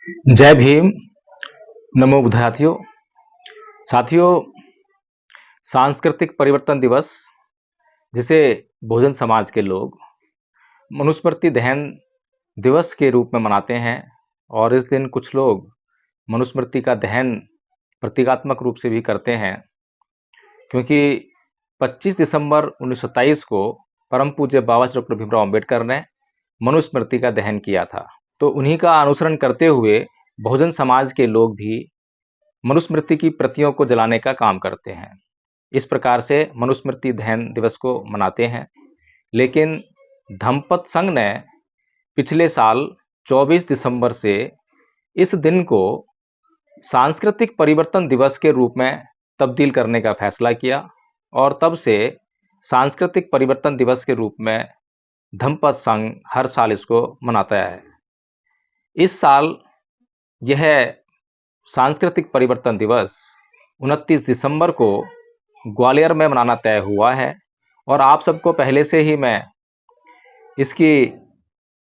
जय भीम। नमो बुद्धाथियों। साथियों, सांस्कृतिक परिवर्तन दिवस, जिसे बहुजन समाज के लोग मनुस्मृति दहन दिवस के रूप में मनाते हैं, और इस दिन कुछ लोग मनुस्मृति का दहन प्रतीकात्मक रूप से भी करते हैं, क्योंकि 25 दिसंबर 1927 को परम पूज्य बाबा साहब डॉक्टर भीमराव अंबेडकर ने मनुस्मृति का दहन किया था। तो उन्हीं का अनुसरण करते हुए बहुजन समाज के लोग भी मनुस्मृति की प्रतियों को जलाने का काम करते हैं। इस प्रकार से मनुस्मृति दहन दिवस को मनाते हैं। लेकिन धम्मपद संघ ने पिछले साल 24 दिसंबर से इस दिन को सांस्कृतिक परिवर्तन दिवस के रूप में तब्दील करने का फैसला किया, और तब से सांस्कृतिक परिवर्तन दिवस के रूप में धम्मपद संघ हर साल इसको मनाता है। इस साल यह सांस्कृतिक परिवर्तन दिवस 29 दिसंबर को ग्वालियर में मनाना तय हुआ है, और आप सबको पहले से ही मैं इसकी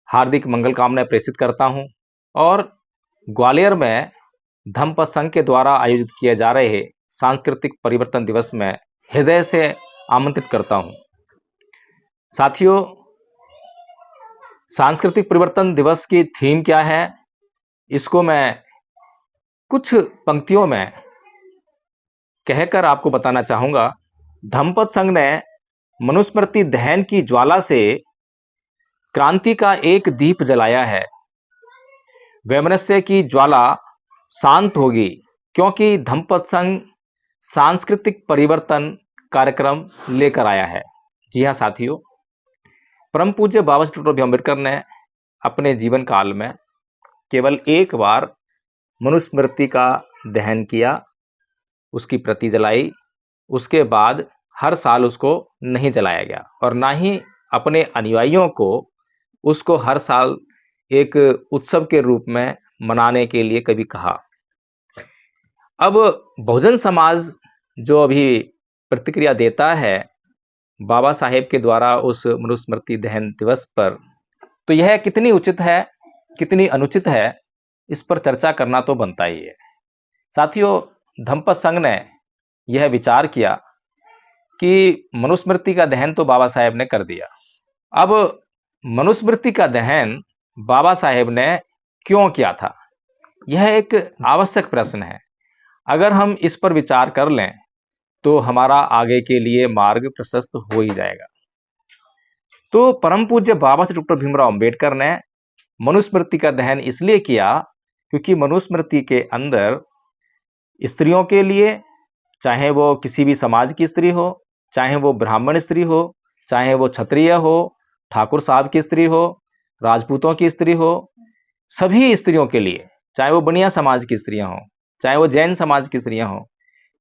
हार्दिक मंगल कामनाएं प्रेषित करता हूं, और ग्वालियर में धम्मपद संघ के द्वारा आयोजित किए जा रहे सांस्कृतिक परिवर्तन दिवस में हृदय से आमंत्रित करता हूं। साथियों, सांस्कृतिक परिवर्तन दिवस की थीम क्या है, इसको मैं कुछ पंक्तियों में कहकर आपको बताना चाहूंगा। धम्मपद संघ ने मनुस्मृति दहन की ज्वाला से क्रांति का एक दीप जलाया है। वैमनस्य की ज्वाला शांत होगी, क्योंकि धम्मपद संघ सांस्कृतिक परिवर्तन कार्यक्रम लेकर आया है। जी हाँ साथियों, परम पूज्य बाबा साहब डॉक्टर भीमराव अम्बेडकर ने अपने जीवन काल में केवल एक बार मनुस्मृति का दहन किया, उसकी प्रति जलाई। उसके बाद हर साल उसको नहीं जलाया गया, और ना ही अपने अनुयायियों को उसको हर साल एक उत्सव के रूप में मनाने के लिए कभी कहा। अब बहुजन समाज जो अभी प्रतिक्रिया देता है बाबा साहेब के द्वारा उस मनुस्मृति दहन दिवस पर, तो यह कितनी उचित है, कितनी अनुचित है, इस पर चर्चा करना तो बनता ही है। साथियों, धम्मपद संघ ने यह विचार किया कि मनुस्मृति का दहन तो बाबा साहेब ने कर दिया, अब मनुस्मृति का दहन बाबा साहेब ने क्यों किया था, यह एक आवश्यक प्रश्न है। अगर हम इस पर विचार कर लें तो हमारा आगे के लिए मार्ग प्रशस्त हो ही जाएगा। तो परम पूज्य बाबा साहब डॉक्टर भीमराव अंबेडकर ने मनुस्मृति का दहन इसलिए किया क्योंकि मनुस्मृति के अंदर स्त्रियों के लिए, चाहे वो किसी भी समाज की स्त्री हो, चाहे वो ब्राह्मण स्त्री हो, चाहे वो क्षत्रिय हो, ठाकुर साहब की स्त्री हो, राजपूतों की स्त्री हो, सभी स्त्रियों के लिए, चाहे वो बनिया समाज की स्त्रियां हो, चाहे वो जैन समाज की स्त्रियां हो,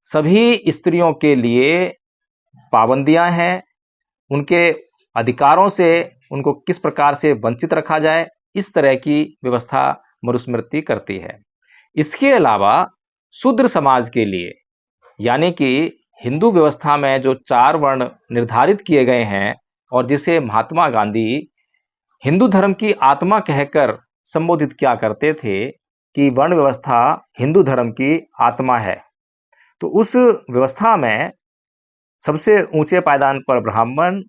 सभी स्त्रियों के लिए पाबंदियां हैं। उनके अधिकारों से उनको किस प्रकार से वंचित रखा जाए, इस तरह की व्यवस्था मनुस्मृति करती है। इसके अलावा शूद्र समाज के लिए, यानी कि हिंदू व्यवस्था में जो 4 वर्ण निर्धारित किए गए हैं, और जिसे महात्मा गांधी हिंदू धर्म की आत्मा कहकर संबोधित किया करते थे कि वर्ण व्यवस्था हिंदू धर्म की आत्मा है, तो उस व्यवस्था में सबसे ऊंचे पायदान पर ब्राह्मण,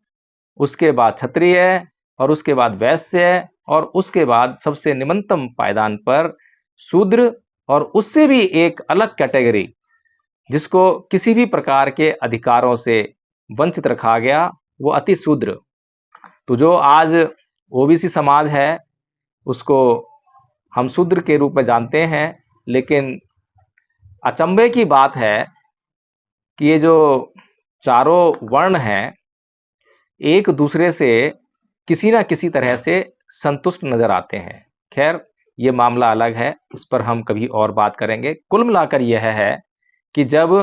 उसके बाद क्षत्रिय, और उसके बाद वैश्य, और उसके बाद सबसे निम्नतम पायदान पर शूद्र, और उससे भी एक अलग कैटेगरी जिसको किसी भी प्रकार के अधिकारों से वंचित रखा गया, वो अति शूद्र। तो जो आज ओबीसी समाज है उसको हम शूद्र के रूप में जानते हैं, लेकिन अचंभे की बात है कि ये जो चारों वर्ण हैं एक दूसरे से किसी ना किसी तरह से संतुष्ट नजर आते हैं। खैर, ये मामला अलग है, इस पर हम कभी और बात करेंगे। कुल मिलाकर यह है कि जब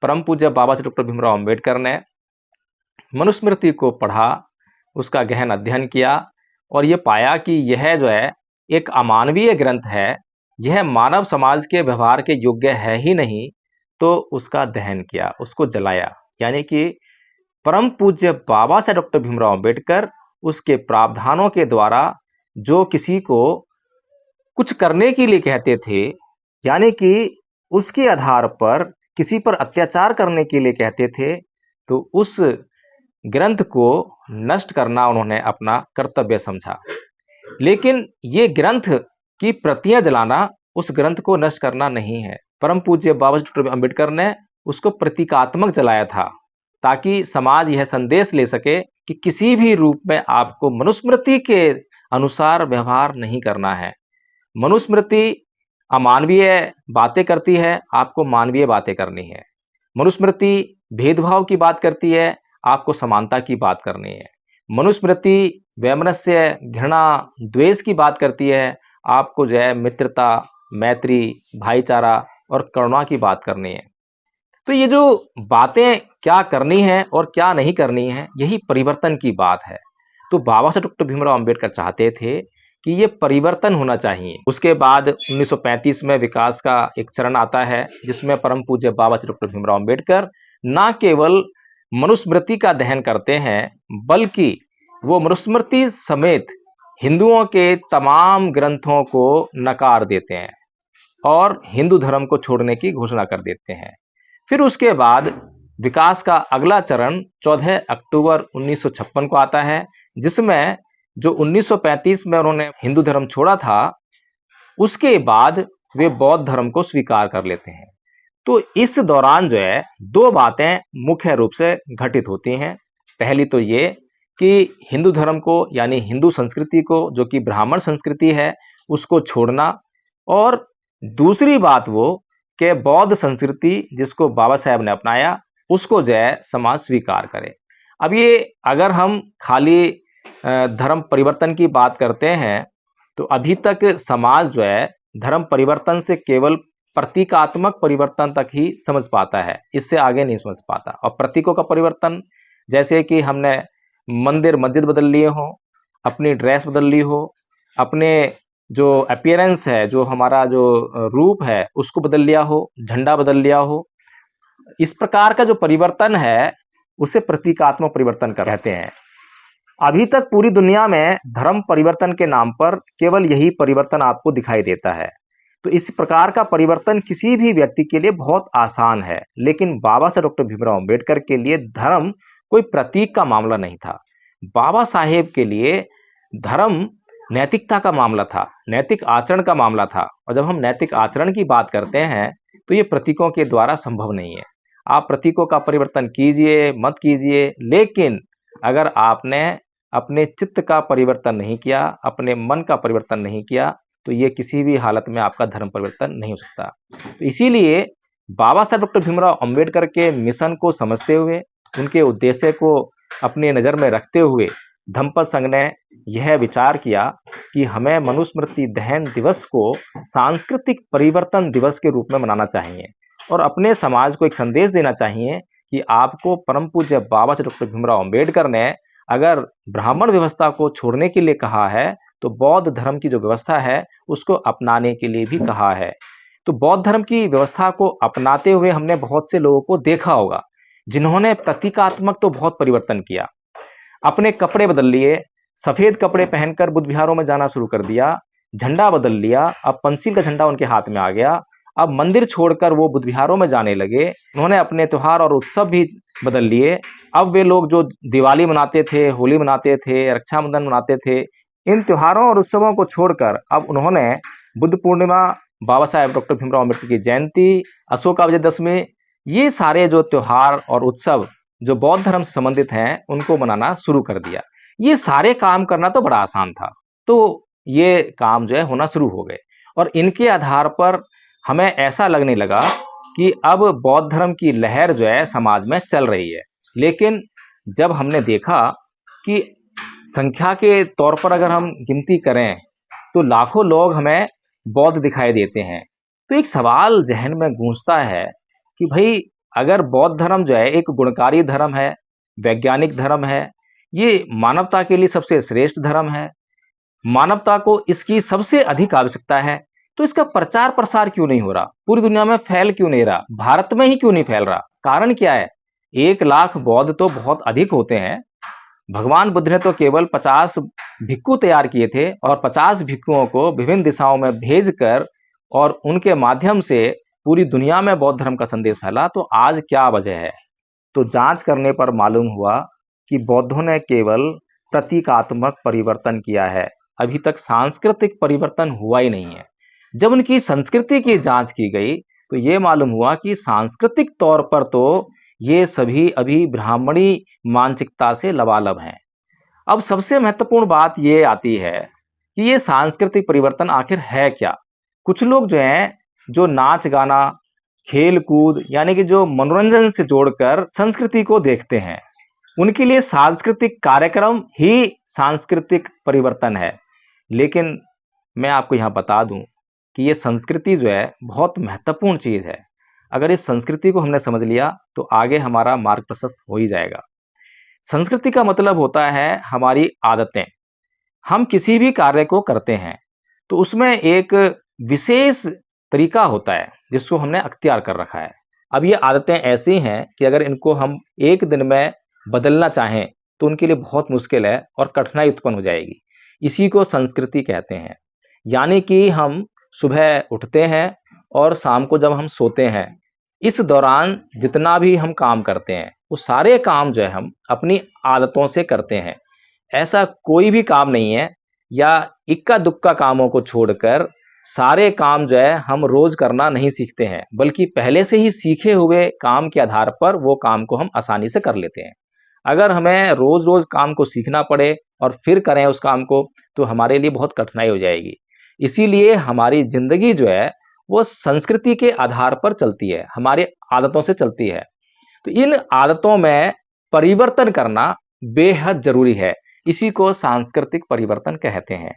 परम पूज्य बाबा साहब डॉक्टर भीमराव अंबेडकर ने मनुस्मृति को पढ़ा, उसका गहन अध्ययन किया, और ये पाया कि यह जो है एक अमानवीय ग्रंथ है, यह मानव समाज के व्यवहार के योग्य है ही नहीं, तो उसका दहन किया, उसको जलाया। यानी कि परम पूज्य बाबा साहब डॉक्टर भीमराव अंबेडकर उसके प्रावधानों के द्वारा जो किसी को कुछ करने के लिए कहते थे, यानी कि उसके आधार पर किसी पर अत्याचार करने के लिए कहते थे, तो उस ग्रंथ को नष्ट करना उन्होंने अपना कर्तव्य समझा। लेकिन ये ग्रंथ की प्रतियां जलाना उस ग्रंथ को नष्ट करना नहीं है। परम पूज्य बाबा डॉक्टर अम्बेडकर ने उसको प्रतीकात्मक जलाया था, ताकि समाज यह संदेश ले सके कि किसी भी रूप में आपको मनुस्मृति के अनुसार व्यवहार नहीं करना है। मनुस्मृति अमानवीय बातें करती है, आपको मानवीय बातें करनी है। मनुस्मृति भेदभाव की बात करती है, आपको समानता की बात करनी है। मनुस्मृति वैमनस्य, घृणा, द्वेष की बात करती है, आपको जो है मित्रता, मैत्री, भाईचारा और करुणा की बात करनी है। तो ये जो बातें क्या करनी है और क्या नहीं करनी है, यही परिवर्तन की बात है। तो बाबा साहब डॉक्टर भीमराव अंबेडकर चाहते थे कि ये परिवर्तन होना चाहिए। उसके बाद 1935 में विकास का एक चरण आता है, जिसमें परम पूज्य बाबा साहब डॉक्टर भीमराव अंबेडकर ना केवल मनुस्मृति का दहन करते हैं, बल्कि वो मनुस्मृति समेत हिंदुओं के तमाम ग्रंथों को नकार देते हैं और हिंदू धर्म को छोड़ने की घोषणा कर देते हैं। फिर उसके बाद विकास का अगला चरण 14 अक्टूबर 1956 को आता है, जिसमें जो 1935 में उन्होंने हिंदू धर्म छोड़ा था, उसके बाद वे बौद्ध धर्म को स्वीकार कर लेते हैं। तो इस दौरान जो है दो बातें मुख्य रूप से घटित होती हैं। पहली तो ये कि हिंदू धर्म को, यानी हिंदू संस्कृति को, जो कि ब्राह्मण संस्कृति है, उसको छोड़ना, और दूसरी बात वो कि बौद्ध संस्कृति जिसको बाबा साहेब ने अपनाया, उसको जो है समाज स्वीकार करे। अब ये अगर हम खाली धर्म परिवर्तन की बात करते हैं, तो अभी तक समाज जो है धर्म परिवर्तन से केवल प्रतीकात्मक परिवर्तन तक ही समझ पाता है, इससे आगे नहीं समझ पाता। और प्रतीकों का परिवर्तन, जैसे कि हमने मंदिर मस्जिद बदल लिए हो, अपनी ड्रेस बदल ली हो, अपने जो अपीयरेंस है, जो हमारा जो रूप है, उसको बदल लिया हो, झंडा बदल लिया हो, इस प्रकार का जो परिवर्तन है उसे प्रतीकात्मक परिवर्तन कहते हैं। अभी तक पूरी दुनिया में धर्म परिवर्तन के नाम पर केवल यही परिवर्तन आपको दिखाई देता है। तो इस प्रकार का परिवर्तन किसी भी व्यक्ति के लिए बहुत आसान है, लेकिन बाबा साहेब डॉक्टर भीमराव अंबेडकर के लिए धर्म कोई प्रतीक का मामला नहीं था। बाबा साहेब के लिए धर्म नैतिकता का मामला था, नैतिक आचरण का मामला था। और जब हम नैतिक आचरण की बात करते हैं, तो ये प्रतीकों के द्वारा संभव नहीं है। आप प्रतीकों का परिवर्तन कीजिए मत कीजिए, लेकिन अगर आपने अपने चित्त का परिवर्तन नहीं किया, अपने मन का परिवर्तन नहीं किया, तो ये किसी भी हालत में आपका धर्म परिवर्तन नहीं हो सकता। तो इसीलिए बाबा साहेब डॉक्टर भीमराव अंबेडकर के मिशन को समझते हुए, उनके उद्देश्य को अपने नज़र में रखते हुए, धम्मपद संघ ने यह विचार किया कि हमें मनुस्मृति दहन दिवस को सांस्कृतिक परिवर्तन दिवस के रूप में मनाना चाहिए और अपने समाज को एक संदेश देना चाहिए कि आपको परम पूज्य बाबा साहेब डॉक्टर भीमराव अंबेडकर ने अगर ब्राह्मण व्यवस्था को छोड़ने के लिए कहा है, तो बौद्ध धर्म की जो व्यवस्था है उसको अपनाने के लिए भी कहा है। तो बौद्ध धर्म की व्यवस्था को अपनाते हुए हमने बहुत से लोगों को देखा होगा, जिन्होंने प्रतीकात्मक तो बहुत परिवर्तन किया, अपने कपड़े बदल लिए, सफेद कपड़े पहनकर बुद्ध विहारों में जाना शुरू कर दिया, झंडा बदल लिया, अब पंसील का झंडा उनके हाथ में आ गया, अब मंदिर छोड़कर वो बुद्ध विहारों में जाने लगे। उन्होंने अपने त्योहार और उत्सव भी बदल लिए। अब वे लोग जो दिवाली मनाते थे, होली मनाते थे, रक्षाबंधन मनाते थे, इन त्योहारों और उत्सवों को छोड़कर अब उन्होंने बुद्ध पूर्णिमा, बाबा साहेब डॉक्टर भीमराव अम्बेडकर की जयंती, अशोका विजयदशमी, ये सारे जो त्योहार और उत्सव जो बौद्ध धर्म से संबंधित हैं, उनको मनाना शुरू कर दिया। ये सारे काम करना तो बड़ा आसान था, तो ये काम जो है होना शुरू हो गए और इनके आधार पर हमें ऐसा लगने लगा कि अब बौद्ध धर्म की लहर जो है समाज में चल रही है। लेकिन जब हमने देखा कि संख्या के तौर पर अगर हम गिनती करें, तो लाखों लोग हमें बौद्ध दिखाई देते हैं, तो एक सवाल जहन में गूंजता है कि भाई अगर बौद्ध धर्म जो है एक गुणकारी धर्म है, वैज्ञानिक धर्म है, ये मानवता के लिए सबसे श्रेष्ठ धर्म है, मानवता को इसकी सबसे अधिक आवश्यकता है, तो इसका प्रचार प्रसार क्यों नहीं हो रहा, पूरी दुनिया में फैल क्यों नहीं रहा, भारत में ही क्यों नहीं फैल रहा? कारण क्या है? 1 लाख बौद्ध तो बहुत अधिक होते हैं। भगवान बुद्ध ने तो केवल 50 भिक्खु तैयार किए थे और 50 भिक्खुओं को विभिन्न दिशाओं में भेजकर और उनके माध्यम से पूरी दुनिया में बौद्ध धर्म का संदेश फैला। तो आज क्या वजह है? तो जांच करने पर मालूम हुआ कि बौद्धों ने केवल प्रतीकात्मक परिवर्तन किया है, अभी तक सांस्कृतिक परिवर्तन हुआ ही नहीं है। जब उनकी संस्कृति की जांच की गई तो ये मालूम हुआ कि सांस्कृतिक तौर पर तो ये सभी अभी ब्राह्मणी मानसिकता से लबालब हैं। अब सबसे महत्वपूर्ण बात ये आती है कि ये सांस्कृतिक परिवर्तन आखिर है क्या? कुछ लोग जो हैं, जो नाच गाना, खेल कूद यानी कि जो मनोरंजन से जोड़कर संस्कृति को देखते हैं, उनके लिए सांस्कृतिक कार्यक्रम ही सांस्कृतिक परिवर्तन है। लेकिन मैं आपको यहाँ बता दूं कि ये संस्कृति जो है बहुत महत्वपूर्ण चीज है। अगर इस संस्कृति को हमने समझ लिया तो आगे हमारा मार्ग प्रशस्त हो ही जाएगा। संस्कृति का मतलब होता है हमारी आदतें। हम किसी भी कार्य को करते हैं तो उसमें एक विशेष तरीका होता है जिसको हमने अख्तियार कर रखा है। अब ये आदतें ऐसी हैं कि अगर इनको हम एक दिन में बदलना चाहें तो उनके लिए बहुत मुश्किल है और कठिनाई उत्पन्न हो जाएगी। इसी को संस्कृति कहते हैं। यानी कि हम सुबह उठते हैं और शाम को जब हम सोते हैं, इस दौरान जितना भी हम काम करते हैं वो सारे काम जो है हम अपनी आदतों से करते हैं। ऐसा कोई भी काम नहीं है या इक्का दुक्का कामों को छोड़कर सारे काम जो है हम रोज करना नहीं सीखते हैं, बल्कि पहले से ही सीखे हुए काम के आधार पर वो काम को हम आसानी से कर लेते हैं। अगर हमें रोज रोज काम को सीखना पड़े और फिर करें उस काम को तो हमारे लिए बहुत कठिनाई हो जाएगी। इसीलिए हमारी जिंदगी जो है वो संस्कृति के आधार पर चलती है, हमारी आदतों से चलती है। तो इन आदतों में परिवर्तन करना बेहद जरूरी है। इसी को सांस्कृतिक परिवर्तन कहते हैं।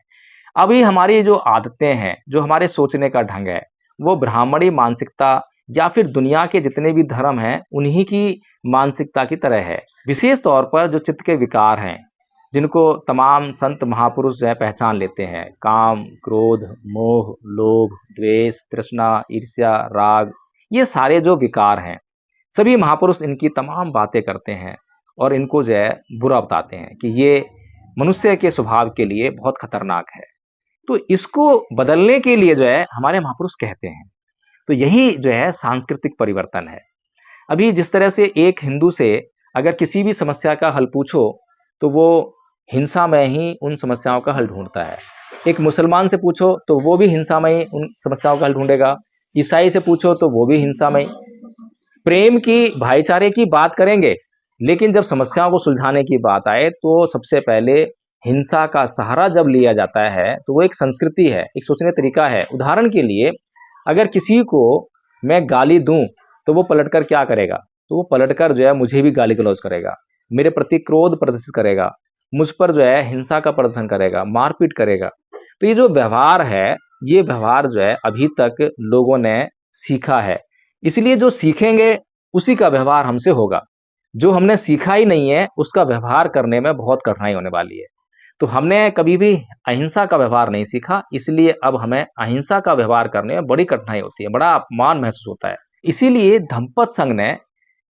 अभी हमारी जो आदतें हैं, जो हमारे सोचने का ढंग है, वो ब्राह्मणी मानसिकता या फिर दुनिया के जितने भी धर्म हैं उन्हीं की मानसिकता की तरह है। विशेष तौर पर जो चित्त के विकार हैं, जिनको तमाम संत महापुरुष जो है पहचान लेते हैं, काम, क्रोध, मोह, लोभ, द्वेष, तृष्णा, ईर्ष्या, राग, ये सारे जो विकार हैं, सभी महापुरुष इनकी तमाम बातें करते हैं और इनको जो है बुरा बताते हैं कि ये मनुष्य के स्वभाव के लिए बहुत खतरनाक है। तो इसको बदलने के लिए जो है हमारे महापुरुष कहते हैं। तो यही जो है सांस्कृतिक परिवर्तन है। अभी जिस तरह से एक हिंदू से अगर किसी भी समस्या का हल पूछो तो वो हिंसा में ही उन समस्याओं का हल ढूंढता है। एक मुसलमान से पूछो तो वो भी हिंसा में ही उन समस्याओं का हल ढूंढेगा। ईसाई से पूछो तो वो भी हिंसा में ही। प्रेम की, भाईचारे की बात करेंगे, लेकिन जब समस्याओं को सुलझाने की बात आए तो सबसे पहले हिंसा का सहारा जब लिया जाता है तो वो एक संस्कृति है, एक सोचने तरीका है। उदाहरण के लिए अगर किसी को मैं गाली दूं तो वो पलटकर क्या करेगा? तो वो पलटकर जो है मुझे भी गाली गलौज करेगा, मेरे प्रति क्रोध प्रदर्शित करेगा, मुझ पर जो है हिंसा का प्रदर्शन करेगा, मारपीट करेगा। तो ये जो व्यवहार है, ये व्यवहार जो है अभी तक लोगों ने सीखा है। इसलिए जो सीखेंगे उसी का व्यवहार हमसे होगा। जो हमने सीखा ही नहीं है उसका व्यवहार करने में बहुत कठिनाई होने वाली है। तो हमने कभी भी अहिंसा का व्यवहार नहीं सीखा, इसलिए अब हमें अहिंसा का व्यवहार करने में बड़ी कठिनाई होती है, बड़ा अपमान महसूस होता है। इसीलिए धम्मपद संघ ने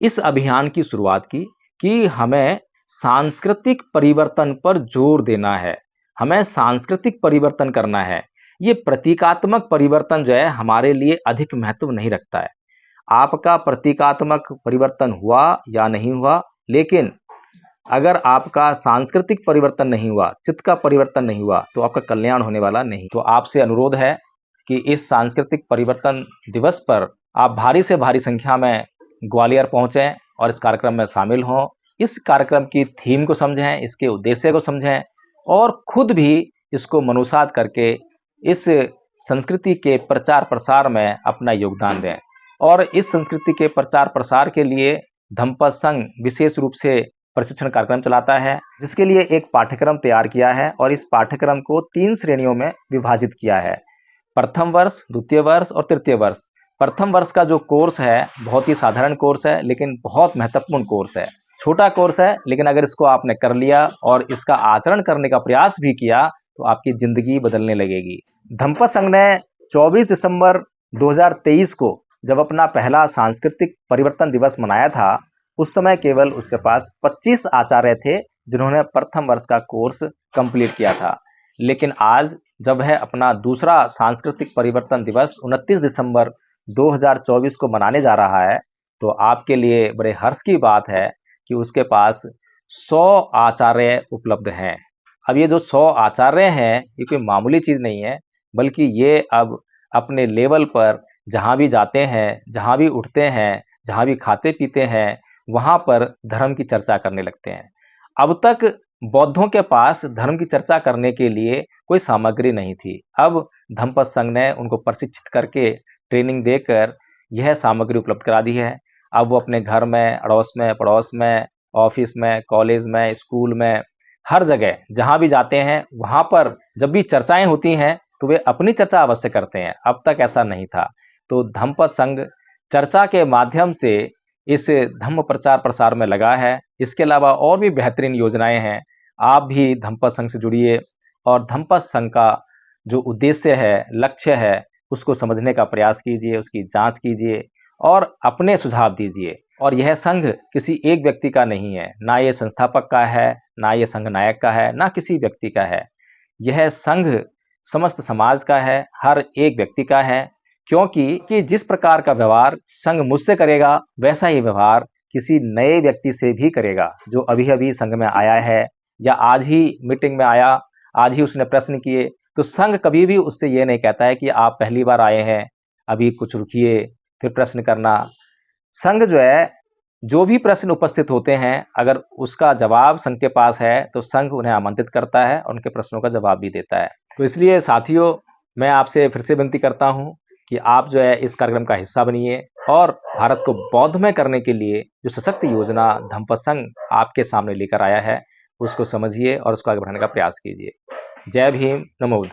इस अभियान की शुरुआत की कि हमें सांस्कृतिक परिवर्तन पर जोर देना है, हमें सांस्कृतिक परिवर्तन करना है। ये प्रतीकात्मक परिवर्तन जो है हमारे लिए अधिक महत्व नहीं रखता है। आपका प्रतीकात्मक परिवर्तन हुआ या नहीं हुआ, लेकिन अगर आपका सांस्कृतिक परिवर्तन नहीं हुआ, चित्त का परिवर्तन नहीं हुआ, तो आपका कल्याण होने वाला नहीं। तो आपसे अनुरोध है कि इस सांस्कृतिक परिवर्तन दिवस पर आप भारी से भारी संख्या में ग्वालियर पहुंचें और इस कार्यक्रम में शामिल हों। इस कार्यक्रम की थीम को समझें, इसके उद्देश्य को समझें और खुद भी इसको मनुसात करके इस संस्कृति के प्रचार प्रसार में अपना योगदान दें। और इस संस्कृति के प्रचार प्रसार के लिए धम्मपद संघ विशेष रूप से प्रशिक्षण कार्यक्रम चलाता है, जिसके लिए एक पाठ्यक्रम तैयार किया है और इस पाठ्यक्रम को 3 श्रेणियों में विभाजित किया है। प्रथम वर्ष, द्वितीय वर्ष और तृतीय वर्ष। प्रथम वर्ष का जो कोर्स है बहुत ही साधारण कोर्स है, लेकिन बहुत महत्वपूर्ण कोर्स है। छोटा कोर्स है, लेकिन अगर इसको आपने कर लिया और इसका आचरण करने का प्रयास भी किया तो आपकी जिंदगी बदलने लगेगी। धम्मपद संघ ने 24 दिसंबर 2023 को जब अपना पहला सांस्कृतिक परिवर्तन दिवस मनाया था, उस समय केवल उसके पास 25 आचार्य थे जिन्होंने प्रथम वर्ष का कोर्स कंप्लीट किया था। लेकिन आज जब है अपना दूसरा सांस्कृतिक परिवर्तन दिवस 29 दिसंबर 2024 को मनाने जा रहा है, तो आपके लिए बड़े हर्ष की बात है कि उसके पास 100 आचार्य उपलब्ध हैं। अब ये जो 100 आचार्य हैं, ये कोई मामूली चीज़ नहीं है, बल्कि ये अब अपने लेवल पर जहाँ भी जाते हैं, जहाँ भी उठते हैं, जहाँ भी खाते-पीते हैं, वहाँ पर धर्म की चर्चा करने लगते हैं। अब तक बौद्धों के पास धर्म की चर्चा करने के लिए कोई सामग्री नहीं थी। अब धम्मपद संघ ने उनको प्रशिक्षित करके, ट्रेनिंग देकर यह सामग्री उपलब्ध करा दी है। अब वो अपने घर में, अड़ोस में, पड़ोस में, ऑफिस में, कॉलेज में, स्कूल में, हर जगह जहाँ भी जाते हैं, वहाँ पर जब भी चर्चाएँ होती हैं, तो वे अपनी चर्चा अवश्य करते हैं। अब तक ऐसा नहीं था। तो धम्मपद संघ चर्चा के माध्यम से इस धम्म प्रचार प्रसार में लगा है। इसके अलावा और भी बेहतरीन योजनाएं हैं। आप भी धम्मपद संघ से जुड़िए और धम्मपद संघ का जो उद्देश्य है, लक्ष्य है, उसको समझने का प्रयास कीजिए, उसकी जांच कीजिए और अपने सुझाव दीजिए। और यह संघ किसी एक व्यक्ति का नहीं है, ना ये संस्थापक का है, ना ये संघ नायक का है, ना किसी व्यक्ति का है। यह संघ समस्त समाज का है, हर एक व्यक्ति का है। क्योंकि जिस प्रकार का व्यवहार संघ मुझसे करेगा, वैसा ही व्यवहार किसी नए व्यक्ति से भी करेगा, जो अभी-अभी संघ में आया है या आज ही मीटिंग में आया, आज ही उसने प्रश्न किए। तो संघ कभी भी उससे ये नहीं कहता है कि आप पहली बार आए हैं, अभी कुछ रुकिए, फिर प्रश्न करना। संघ जो है, जो भी प्रश्न उपस्थित होते हैं, अगर उसका जवाब संघ के पास है, तो संघ उन्हें आमंत्रित करता है और उनके प्रश्नों का जवाब भी देता है। तो इसलिए साथियों, मैं आपसे फिर से विनती करता हूँ कि आप जो है इस कार्यक्रम का हिस्सा बनिए और भारत को बौद्धमय करने के लिए जो सशक्त योजना धम्मपद संघ आपके सामने लेकर आया है, उसको समझिए और उसको आगे बढ़ाने का प्रयास कीजिए। जय भीम, नमो बुद्धाय।